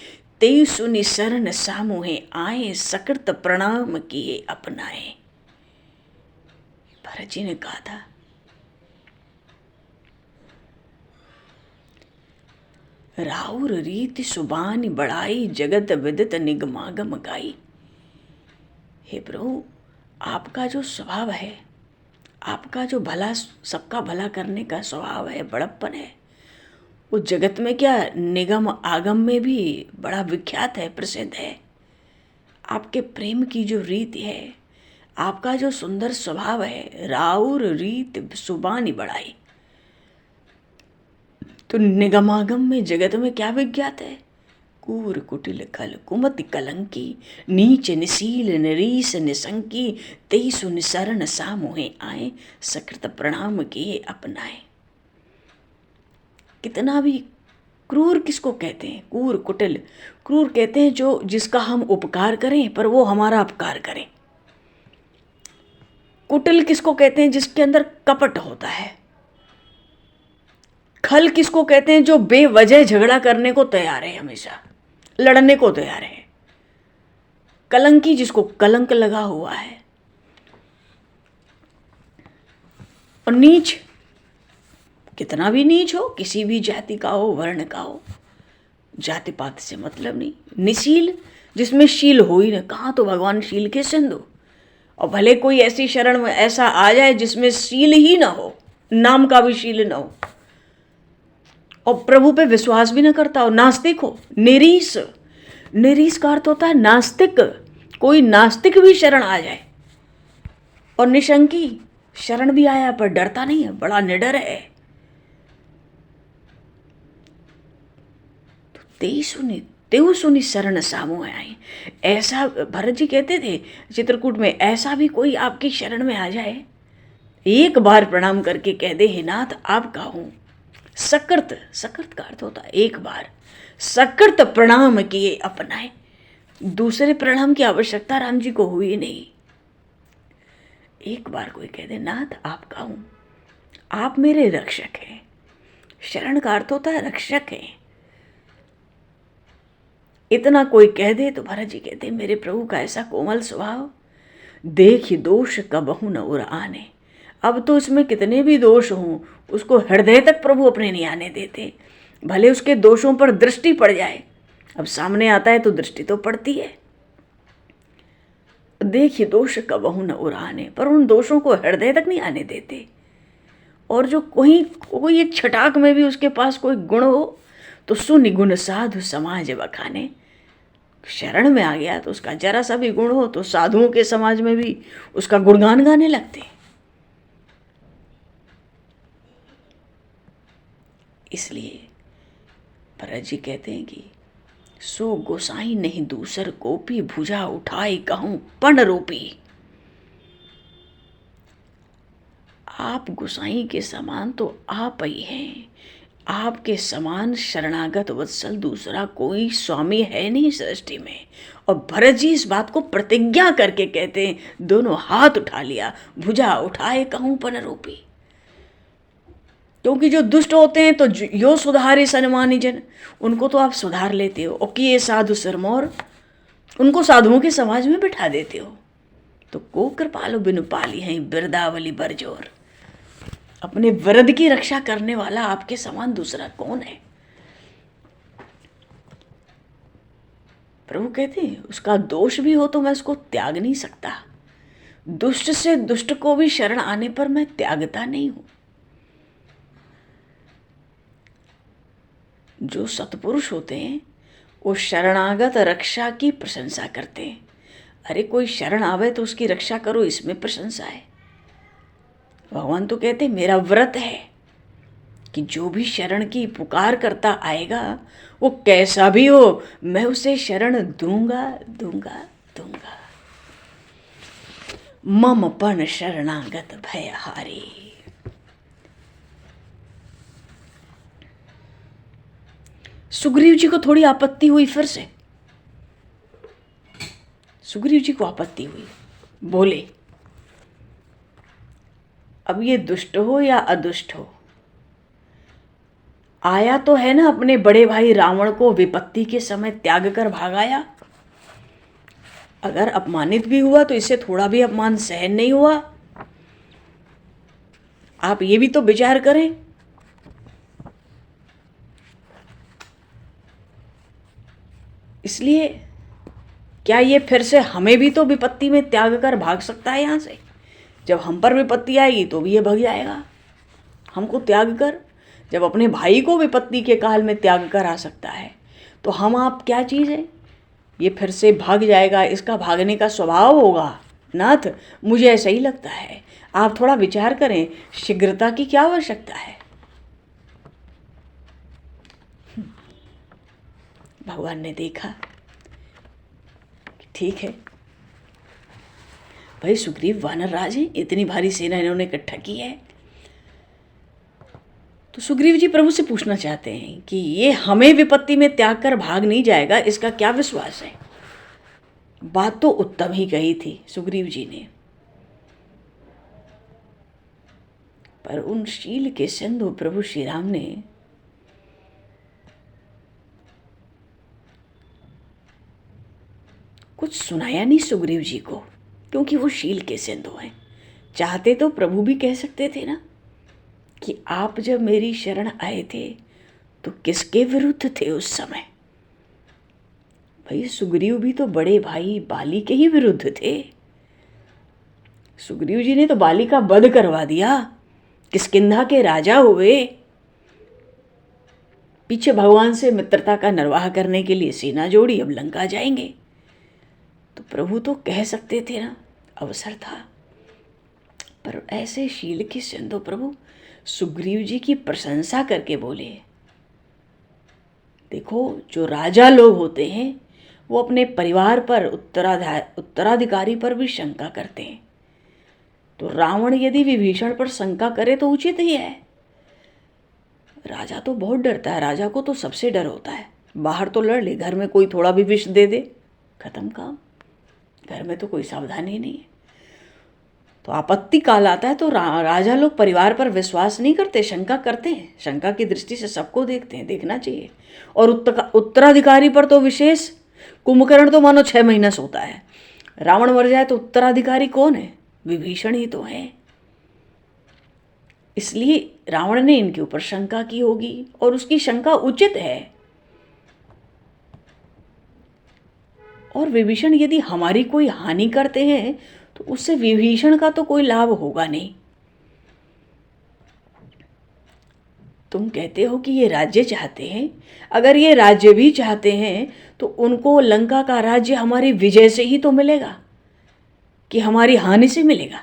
तेई सुनि शरण सामुहे आए, सकृत प्रणाम किए अपनाए। भरत जी ने कहा था, राउर रीति सुबानी बढ़ाई, जगत विदित निगमागम गाई। हे प्रभु, आपका जो स्वभाव है, आपका जो भला, सबका भला करने का स्वभाव है, बड़प्पन है, वो जगत में क्या निगम आगम में भी बड़ा विख्यात है, प्रसिद्ध है। आपके प्रेम की जो रीति है, आपका जो सुंदर स्वभाव है, राउर रीत सुबानी बढ़ाई, तो निगमागम में जगत में क्या विख्यात है। कूर कुटिल खल, कुमति कलंकी, नीच निशील, निरीस निशंकी, तेई सुनि शरण सामुहे आए, सकृत प्रणाम किए अपनाए। कितना भी क्रूर किसको कहते हैं, कूर कुटिल, क्रूर कहते हैं जो जिसका हम उपकार करें पर वो हमारा अपकार करे। कुटिल किसको कहते हैं, जिसके अंदर कपट होता है। खल किसको कहते हैं, जो बेवजह झगड़ा करने को तैयार है, हमेशा लड़ने को तैयार है। कलंकी जिसको कलंक लगा हुआ है। और नीच, कितना भी नीच हो, किसी भी जाति का हो, वर्ण का हो, जाति पात से मतलब नहीं। निशील, जिसमें शील हो ही ना, कहाँ तो भगवान शील के सिंधु। और भले कोई ऐसी शरण में ऐसा आ जाए जिसमें शील ही ना हो, नाम का भी शील ना हो, और प्रभु पे विश्वास भी ना करता हो, नास्तिक हो। निरीस, निरीस का अर्थ होता है नास्तिक, कोई नास्तिक भी शरण आ जाए। और निशंकी, शरण भी आया पर डरता नहीं है, बड़ा निडर है। तो तेऊ सुनी शरण सामू आए। ऐसा भरत जी कहते थे चित्रकूट में, ऐसा भी कोई आपकी शरण में आ जाए, एक बार प्रणाम करके कह दे, हे नाथ आपका हूं। सकृत, सकृत का अर्थ होता है एक बार। सकृत प्रणाम किए अपनाए, दूसरे प्रणाम की आवश्यकता राम जी को हुई नहीं। एक बार कोई कह दे, नाथ आपका हूं, आप मेरे रक्षक हैं। शरण का अर्थ होता है रक्षक है। इतना कोई कह दे तो भरत जी कहते, मेरे प्रभु का ऐसा कोमल स्वभाव, देख दोष कबहु न उर आने। अब तो इसमें कितने भी दोष हों, उसको हृदय तक प्रभु अपने नहीं आने देते। भले उसके दोषों पर दृष्टि पड़ जाए, अब सामने आता है तो दृष्टि तो पड़ती है। देखिए दोष कबहु न उराने, पर उन दोषों को हृदय तक नहीं आने देते। और जो कोई एक छटाक में भी उसके पास कोई गुण हो तो सुनिगुण साधु समाज बखाने। शरण में आ गया तो उसका जरा सा भी गुण हो तो साधुओं के समाज में भी उसका गुणगान गाने लगते हैं। इसलिए भरत जी कहते हैं कि सो गोसाई नहीं दूसर गोपी, भुजा उठाई कहूं पण रूपी। आप गोसाई के समान तो आप ही हैं, आपके समान शरणागत वत्सल दूसरा कोई स्वामी है नहीं सृष्टि में। और भरत जी इस बात को प्रतिज्ञा करके कहते हैं, दोनों हाथ उठा लिया, भुजा उठाए कहूं पण रूपी। क्योंकि जो दुष्ट होते हैं तो यो सुधारे सन्मानी जन, उनको तो आप सुधार लेते हो, और किए साधु सिरमौर, उनको साधुओं के समाज में बिठा देते हो। तो को कृपालु बिनु पाली हैं बिरदावली बरजोर। अपने वरद की रक्षा करने वाला आपके समान दूसरा कौन है। प्रभु कहते हैं उसका दोष भी हो तो मैं उसको त्याग नहीं सकता, दुष्ट से दुष्ट को भी शरण आने पर मैं त्यागता नहीं हूं। जो सत्पुरुष होते हैं वो शरणागत रक्षा की प्रशंसा करते हैं। अरे कोई शरण आवे तो उसकी रक्षा करो, इसमें प्रशंसा है। भगवान तो कहते मेरा व्रत है कि जो भी शरण की पुकार करता आएगा वो कैसा भी हो, मैं उसे शरण दूंगा दूंगा दूंगा। मम पण शरणागत भय हारी। सुग्रीव जी को थोड़ी आपत्ति हुई, फिर से सुग्रीव जी को आपत्ति हुई, बोले अब ये दुष्ट हो या अदुष्ट हो, आया तो है ना अपने बड़े भाई रावण को विपत्ति के समय त्याग कर भागाया। अगर अपमानित भी हुआ तो इससे थोड़ा भी अपमान सहन नहीं हुआ। आप ये भी तो विचार करें। इसलिए क्या ये फिर से हमें भी तो विपत्ति में त्याग कर भाग सकता है यहाँ से? जब हम पर विपत्ति आएगी तो भी ये भाग जाएगा हमको त्याग कर। जब अपने भाई को विपत्ति के काल में त्याग कर आ सकता है तो हम आप क्या चीज़ है? ये फिर से भाग जाएगा, इसका भागने का स्वभाव होगा। नाथ, मुझे ऐसा ही लगता है। आप थोड़ा विचार करें, शीघ्रता की क्या आवश्यकता है? भगवान ने देखा कि ठीक है भाई, सुग्रीव वानर राज हैं, इतनी भारी सेना इन्होंने इकट्ठा की है। तो सुग्रीव जी प्रभु से पूछना चाहते हैं कि ये हमें विपत्ति में त्याग कर भाग नहीं जाएगा, इसका क्या विश्वास है? बात तो उत्तम ही कही थी सुग्रीव जी ने, पर उन शील के सिंधु प्रभु श्री राम ने कुछ सुनाया नहीं सुग्रीव जी को, क्योंकि वो शील के सिंधु हैं। चाहते तो प्रभु भी कह सकते थे ना कि आप जब मेरी शरण आए थे तो किसके विरुद्ध थे उस समय? भाई सुग्रीव भी तो बड़े भाई बाली के ही विरुद्ध थे। सुग्रीव जी ने तो बाली का वध करवा दिया, किष्किंधा के राजा हुए। पीछे भगवान से मित्रता का निर्वाह करने के लिए सेना जोड़ी, अब लंका जाएंगे। तो प्रभु तो कह सकते थे ना, अवसर था। पर ऐसे शील के सिंधु प्रभु सुग्रीव जी की प्रशंसा करके बोले, देखो जो राजा लोग होते हैं वो अपने परिवार पर, उत्तराधिकारी पर भी शंका करते हैं। तो रावण यदि विभीषण पर शंका करे तो उचित ही है। राजा तो बहुत डरता है, राजा को तो सबसे डर होता है। बाहर तो लड़ ले, घर में कोई थोड़ा भी विष दे दे, खत्म काम। घर में तो कोई सावधानी नहीं है। तो आपत्ति काल आता है तो राजा लोग परिवार पर विश्वास नहीं करते, शंका करते हैं। शंका की दृष्टि से सबको देखते हैं, देखना चाहिए। और उत्तराधिकारी पर तो विशेष। कुंभकर्ण तो मानो 6 महीना सोता है। रावण मर जाए तो उत्तराधिकारी कौन है? विभीषण ही तो है। इसलिए रावण ने इनके ऊपर शंका की होगी, और उसकी शंका उचित है। और विभीषण यदि हमारी कोई हानि करते हैं तो उससे विभीषण का तो कोई लाभ होगा नहीं। तुम कहते हो कि ये राज्य चाहते हैं, अगर ये राज्य भी चाहते हैं तो उनको लंका का राज्य हमारी विजय से ही तो मिलेगा कि हमारी हानि से मिलेगा।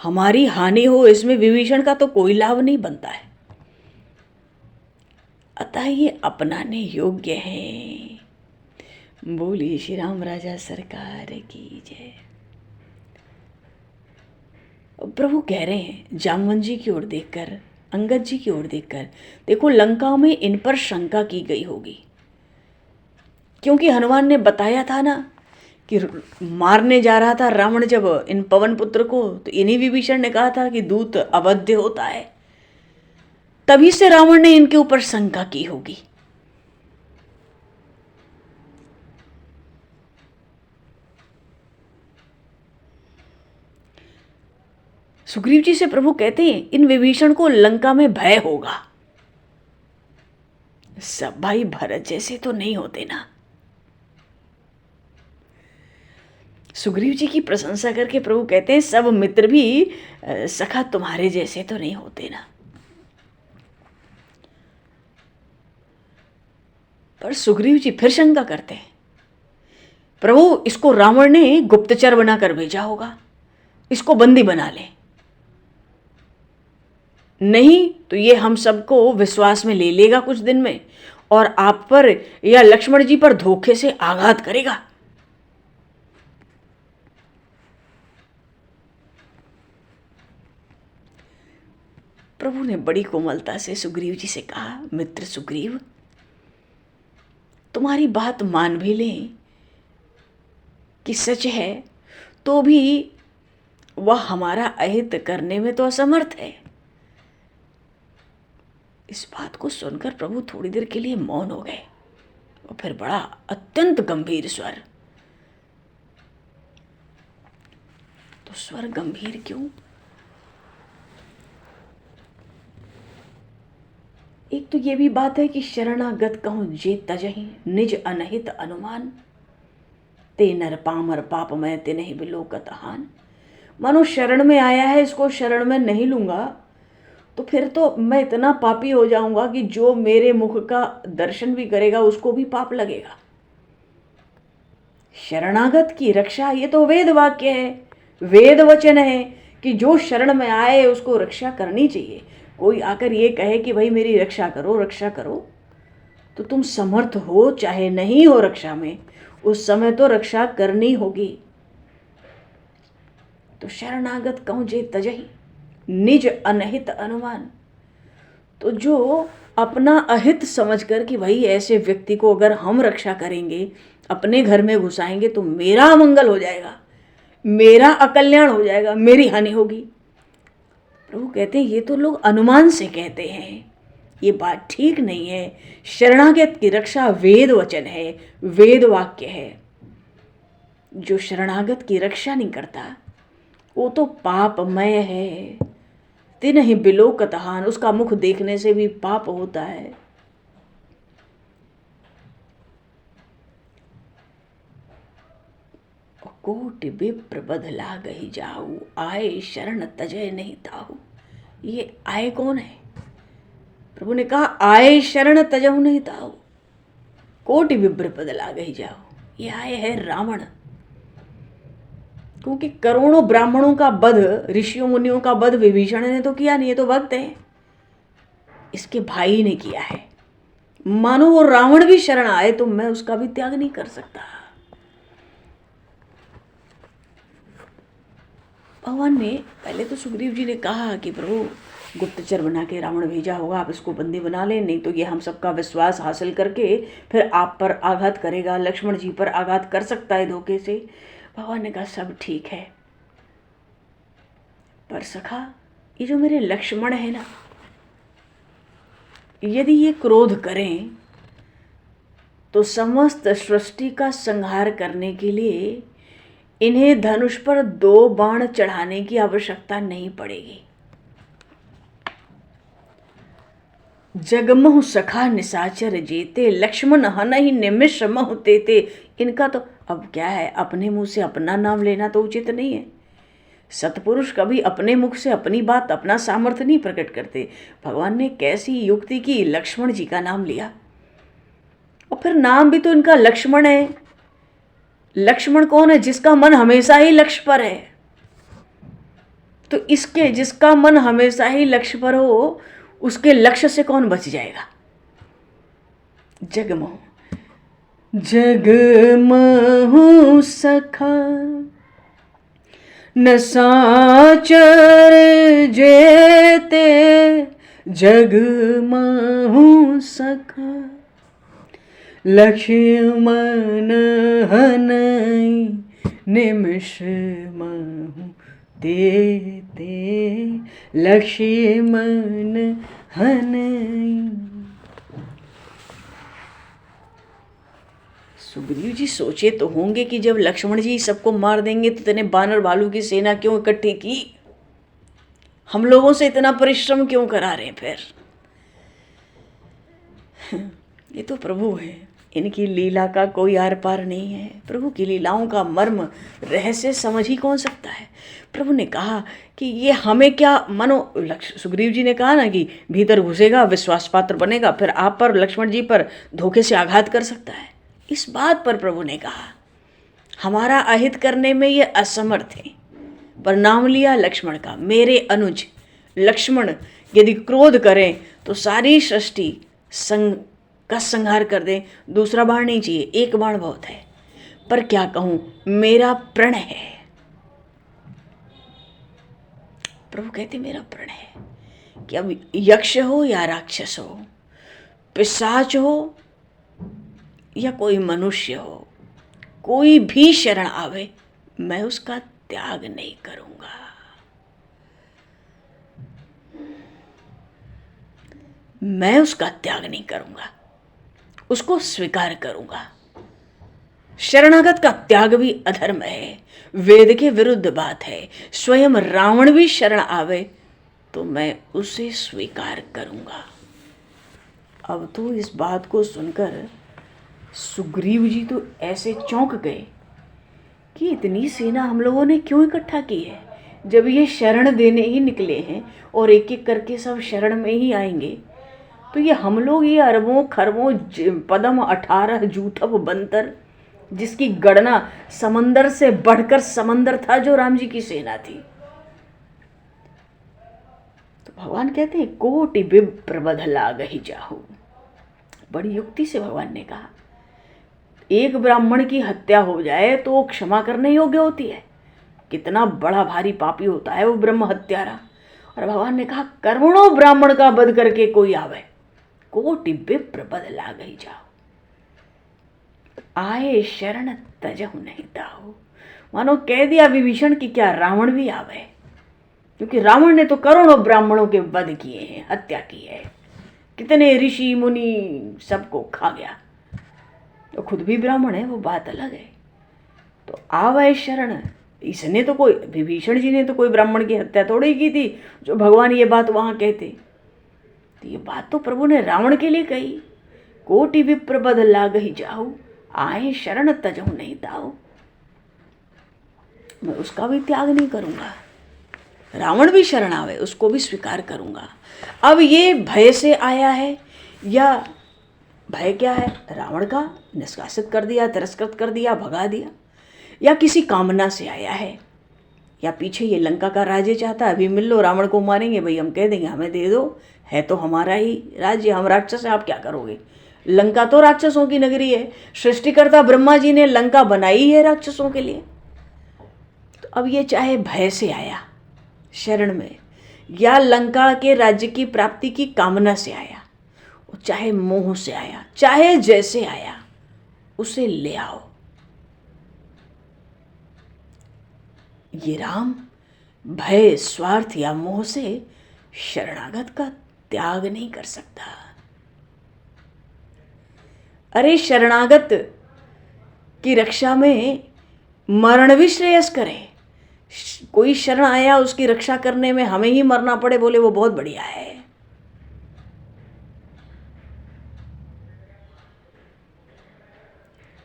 हमारी हानि हो इसमें विभीषण का तो कोई लाभ नहीं बनता है। अतः ये अपनाने योग्य हैं। बोलिए श्री राम राजा सरकार की जय। प्रभु कह रहे हैं जामवन जी की ओर देखकर, अंगद जी की ओर देखकर, देखो लंका में इन पर शंका की गई होगी, क्योंकि हनुमान ने बताया था ना कि मारने जा रहा था रावण जब इन पवन पुत्र को, तो इन्हीं विभीषण ने कहा था कि दूत अवध्य होता है। तभी से रावण ने इनके ऊपर शंका की होगी। सुग्रीव जी से प्रभु कहते हैं इन विभीषण को लंका में भय होगा। सब भाई भरत जैसे तो नहीं होते ना। सुग्रीव जी की प्रशंसा करके प्रभु कहते हैं सब मित्र भी सखा तुम्हारे जैसे तो नहीं होते ना। पर सुग्रीव जी फिर शंका करते हैं, प्रभु इसको रावण ने गुप्तचर बनाकर भेजा होगा, इसको बंदी बना ले, नहीं तो ये हम सबको विश्वास में ले लेगा कुछ दिन में और आप पर या लक्ष्मण जी पर धोखे से आघात करेगा। प्रभु ने बड़ी कोमलता से सुग्रीव जी से कहा, मित्र सुग्रीव, तुम्हारी बात मान भी लें कि सच है तो भी वह हमारा अहित करने में तो असमर्थ है। इस बात को सुनकर प्रभु थोड़ी देर के लिए मौन हो गए और फिर बड़ा अत्यंत गंभीर स्वर, तो स्वर गंभीर क्यों? एक तो ये भी बात है कि शरणागत कहूं जे तजहि निज अनहित अनुमान, ते नर पामर पाप में ते नहीं बिलोकत हान। मानो शरण में आया है, इसको शरण में नहीं लूंगा तो फिर तो मैं इतना पापी हो जाऊंगा कि जो मेरे मुख का दर्शन भी करेगा उसको भी पाप लगेगा। शरणागत की रक्षा, ये तो वेद वाक्य है, वेद वचन है कि जो शरण में आए उसको रक्षा करनी चाहिए। कोई आकर ये कहे कि भाई मेरी रक्षा करो रक्षा करो, तो तुम समर्थ हो चाहे नहीं हो रक्षा में, उस समय तो रक्षा करनी होगी। तो शरणागत कहूं जे तजहि निज अनहित अनुमान, तो जो अपना अहित समझकर कि भाई ऐसे व्यक्ति को अगर हम रक्षा करेंगे, अपने घर में घुसाएंगे तो मेरा अमंगल हो जाएगा, मेरा अकल्याण हो जाएगा, मेरी हानि होगी। प्रभु कहते हैं ये तो लोग अनुमान से कहते हैं, ये बात ठीक नहीं है। शरणागत की रक्षा वेद वचन है, वेद वाक्य है। जो शरणागत की रक्षा नहीं करता वो तो पापमय है। तिन्हि बिलोकत हान, उसका मुख देखने से भी पाप होता है। कोटि विप्र बदला गही जाऊ, आए शरण तजय नहीं ताऊ। ये आए कौन है? प्रभु ने कहा आए शरण तजहु नहीं ताऊ, कोटि विप्र बदला गही जाऊ। ये आए है रावण, क्योंकि करोड़ों ब्राह्मणों का वध, ऋषियों मुनियों का वध विभीषण ने तो किया नहीं, ये तो भक्त है, इसके भाई ने किया है। मानो वो रावण भी शरण आए तो मैं उसका भी त्याग नहीं कर सकता। भगवान ने पहले तो सुग्रीव जी ने कहा कि प्रभु गुप्तचर बना के रावण भेजा होगा, आप इसको बंदी बना लें, नहीं तो ये हम सबका विश्वास हासिल करके फिर आप पर आघात करेगा, लक्ष्मण जी पर आघात कर सकता है धोखे से। भगवान ने कहा सब ठीक है, पर सखा ये जो मेरे लक्ष्मण है ना, यदि ये क्रोध करें तो समस्त सृष्टि का संहार करने के लिए इन्हें धनुष पर 2 बाण चढ़ाने की आवश्यकता नहीं पड़ेगी। जगमहु सखा निशाचर जेते, लक्ष्मण हनहि निमिष महु तेते। इनका तो अब क्या है, अपने मुंह से अपना नाम लेना तो उचित नहीं है। सतपुरुष कभी अपने मुख से अपनी बात, अपना सामर्थ्य नहीं प्रकट करते। भगवान ने कैसी युक्ति की, लक्ष्मण जी का नाम लिया, और फिर नाम भी तो इनका लक्ष्मण है। लक्ष्मण कौन है? जिसका मन हमेशा ही लक्ष्य पर है। तो इसके जिसका मन हमेशा ही लक्ष्य पर हो, उसके लक्ष्य से कौन बच जाएगा? जगमोह जगमहु सखा न साचर जेते, जगमहु सखा लक्ष्मण हनई, निमिष महु तेते, लक्ष्मण हनई। सुग्रीव जी सोचे तो होंगे कि जब लक्ष्मण जी सबको मार देंगे तो इतने बानर भालू की सेना क्यों इकट्ठी की, हम लोगों से इतना परिश्रम क्यों करा रहे हैं फिर। ये तो प्रभु है, इनकी लीला का कोई आर पार नहीं है। प्रभु की लीलाओं का मर्म रहस्य समझ ही कौन सकता है। प्रभु ने कहा कि ये हमें क्या, मनो सुग्रीव जी ने कहा ना कि भीतर घुसेगा, विश्वास पात्र बनेगा, फिर आप पर, लक्ष्मण जी पर धोखे से आघात कर सकता है। इस बात पर प्रभु ने कहा हमारा अहित करने में ये असमर्थ है, पर नाम लिया लक्ष्मण का। मेरे अनुज लक्ष्मण यदि क्रोध करें तो सारी सृष्टि का संहार कर दें। दूसरा बाण नहीं चाहिए, एक बाण बहुत है। पर क्या कहूं, मेरा प्रण है। प्रभु कहते मेरा प्रण है कि अब यक्ष हो या राक्षस हो, पिशाच हो या कोई मनुष्य हो, कोई भी शरण आवे, मैं उसका त्याग नहीं करूंगा। मैं उसका त्याग नहीं करूंगा, उसको स्वीकार करूंगा। शरणागत का त्याग भी अधर्म है, वेद के विरुद्ध बात है। स्वयं रावण भी शरण आवे तो मैं उसे स्वीकार करूंगा। अब तो इस बात को सुनकर सुग्रीव जी तो ऐसे चौंक गए कि इतनी सेना हम लोगों ने क्यों इकट्ठा की है, जब ये शरण देने ही निकले हैं और एक एक करके सब शरण में ही आएंगे। तो ये हम लोग, ये अरबों खरबों पदम 18 जूथब बंतर, जिसकी गणना समंदर से बढ़कर समंदर था जो राम जी की सेना थी। तो भगवान कहते हैं कोटि विप्र बध लागहि जाहु। बड़ी युक्ति से भगवान ने कहा एक ब्राह्मण की हत्या हो जाए तो वो क्षमा करने योग्य होती है। कितना बड़ा भारी पापी होता है वो ब्रह्म हत्यारा। और भगवान ने कहा करोड़ों ब्राह्मण का वध करके कोई आवे, कोटि विप्र बध लागहि जाहु, आए शरण तजहु नहीं ताहु। मानो कह दिया विभीषण की क्या रावण भी आवे, क्योंकि रावण ने तो करोड़ों ब्राह्मणों के वध किए हैं, हत्या की है, कितने ऋषि मुनि सबको खा गया। तो खुद भी ब्राह्मण है, वो बात अलग है। तो आवे शरण, इसने तो कोई, विभीषण जी ने तो कोई ब्राह्मण की हत्या थोड़ी की थी जो भगवान ये बात वहां कहते। तो ये बात तो प्रभु ने रावण के लिए कही, कोटि विप्र बध लागहि जाहु, आए शरण तजहु नहीं ताहु। मैं उसका भी त्याग नहीं करूंगा। रावण भी शरण आवे उसको भी स्वीकार करूंगा। अब ये भय से आया है, या भय क्या है, रावण का निष्कासित कर दिया, तिरस्कृत कर दिया, भगा दिया, या किसी कामना से आया है, या पीछे ये लंका का राज्य चाहता है, अभी मिल लो रावण को मारेंगे भाई, हम कह देंगे हमें दे दो, है तो हमारा ही राज्य, हम राक्षस है, आप क्या करोगे। लंका तो राक्षसों की नगरी है, सृष्टिकर्ता ब्रह्मा जी ने लंका बनाई है राक्षसों के लिए। तो अब ये चाहे भय से आया शरण में, या लंका के राज्य की प्राप्ति की कामना से आया, चाहे मोह से आया, चाहे जैसे आया, उसे ले आओ। ये राम भय, स्वार्थ या मोह से शरणागत का त्याग नहीं कर सकता। अरे शरणागत की रक्षा में मरण भी श्रेयस्कर है। कोई शरण आया उसकी रक्षा करने में हमें ही मरना पड़े, बोले वो बहुत बढ़िया है।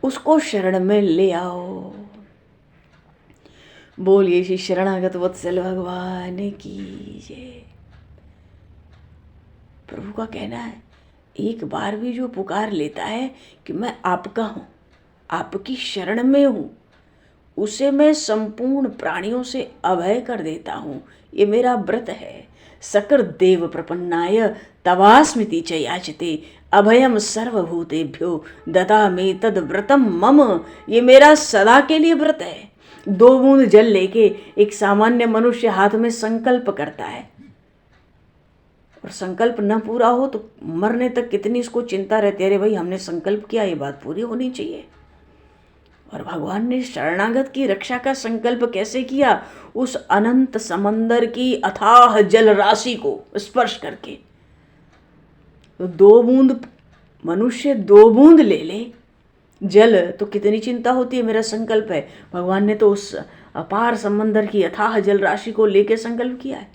उसको शरण में ले आओ। बोलिए श्री शरणागत वत्सल भगवान की जय। प्रभु का कहना है, एक बार भी जो पुकार लेता है कि मैं आपका हूँ, आपकी शरण में हूँ, उसे मैं संपूर्ण प्राणियों से अभय कर देता हूँ। ये मेरा व्रत है। सकल देव प्रपन्नाय तवास्मिति च याचते अभयम सर्वभूतेभ्यो दता मे तद व्रतम मम। ये मेरा सदा के लिए व्रत है। 2 बूंद जल लेके एक सामान्य मनुष्य हाथ में संकल्प करता है, और संकल्प न पूरा हो तो मरने तक कितनी इसको चिंता रहती है, अरे भाई हमने संकल्प किया, ये बात पूरी होनी चाहिए। और भगवान ने शरणागत की रक्षा का संकल्प कैसे किया? उस अनंत समंदर की अथाह जल राशि को स्पर्श करके। तो 2 बूंद मनुष्य 2 बूंद ले ले जल तो कितनी चिंता होती है, मेरा संकल्प है। भगवान ने तो उस अपार समंदर की अथाह जल राशि को लेके संकल्प किया है।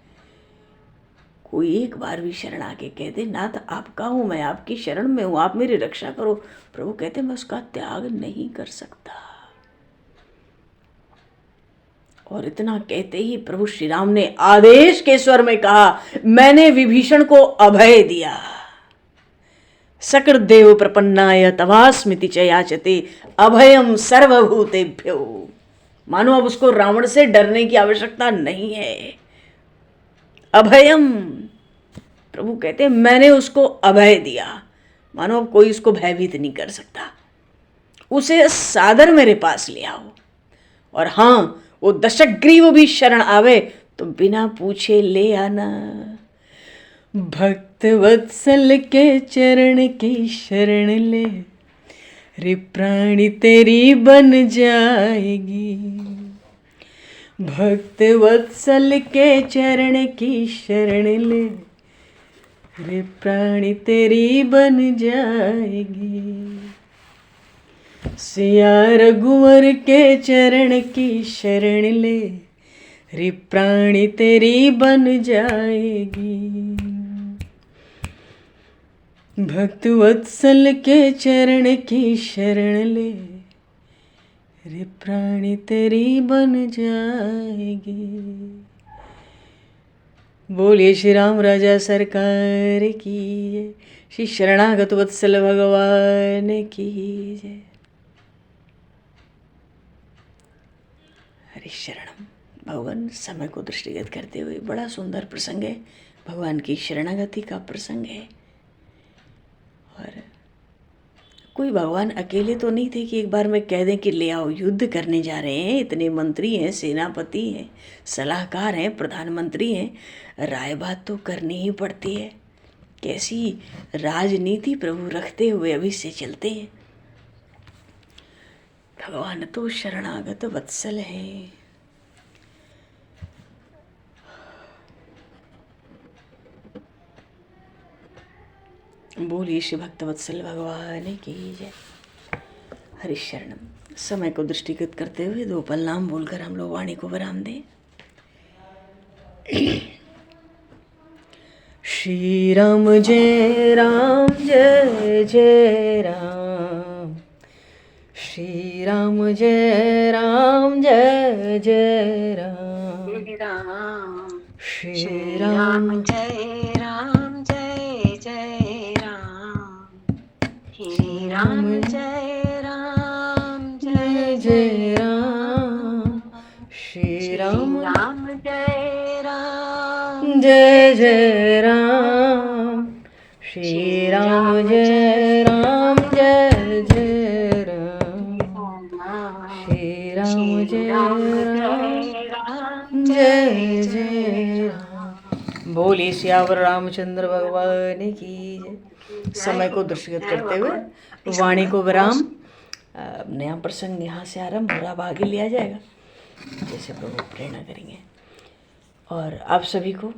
कोई एक बार भी शरण आके कह दे, नाथ आपका हूं, मैं आपकी शरण में हूं, आप मेरी रक्षा करो, प्रभु कहते मैं उसका त्याग नहीं कर सकता। और इतना कहते ही प्रभु श्री राम ने आदेश के स्वर में कहा, मैंने विभीषण को अभय दिया। सकल देव प्रपन्नाय तवास्मिति च याचते अभयम सर्वभूतेभ्यो। मानो अब उसको रावण से डरने की आवश्यकता नहीं है। अभयम, प्रभु कहते हैं मैंने उसको अभय दिया, मानो अब कोई उसको भयभीत नहीं कर सकता। उसे सादर मेरे पास ले आओ। और हाँ, वो दशग्रीव भी शरण आवे तो बिना पूछे ले आना। भक्त वत्सल के चरण की शरण ले, रे प्राणी तेरी बन जाएगी। भक्त वत्सल के चरण की शरण ले, रे प्राणी तेरी बन जाएगी। सिया रघुवर के चरण की शरण ले, रे प्राणी तेरी बन जाएगी। भक्त वत्सल के चरण की शरण ले, रे प्राणी तेरी बन जाएगी। बोलिए श्री राम राजा सरकार की जय। श्री शरणागत वत्सल भगवान की जय। हरि शरणम। भगवान समय को दृष्टिगत करते हुए बड़ा सुंदर प्रसंग है, भगवान की शरणागति का प्रसंग है। और कोई भगवान अकेले तो नहीं थे कि एक बार में कह दें कि ले आओ, युद्ध करने जा रहे हैं, इतने मंत्री हैं, सेनापति हैं, सलाहकार हैं, प्रधानमंत्री हैं, राय बात तो करनी ही पड़ती है। कैसी राजनीति प्रभु रखते हुए अभी से चलते हैं। भगवान तो शरणागत वत्सल है। बोलिए श्री भक्त वत्सल भगवान की जय। हरि शरणम। समय को दृष्टिगत करते हुए 2 पल नाम बोलकर हम लोग वाणी को विराम दें। श्री राम जय राम जय जय राम। श्री राम जय राम जय जय राम। श्री राम
जय राम जय जय राम। श्री राम जय राम जय जय राम।
श्री राम
जय राम
जय जय राम। श्री राम जय राम जय जय राम। श्री राम जय राम जय जय राम। बोलिए श्यावर रामचंद्र भगवान की जय। समय को दृष्टिगत करते हुए वाणी को विराम। नया प्रसंग यहाँ से आरंभ हो रहा, अब आगे लिया जाएगा जैसे प्रभु प्रेरणा करेंगे। और आप सभी को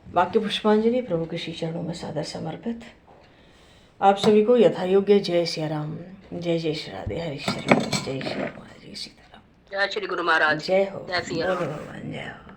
वाक्य पुष्पांजलि प्रभु के श्री चरणों में सादर समर्पित। आप सभी को यथा योग्य जय सिया राम, जय जय श्री राधे, हरि शरण, जय श्री राम, जय सीताराम,
जय श्री गुरु महाराज,
जय हो,
जय सिया राम।
भगवान जय हो।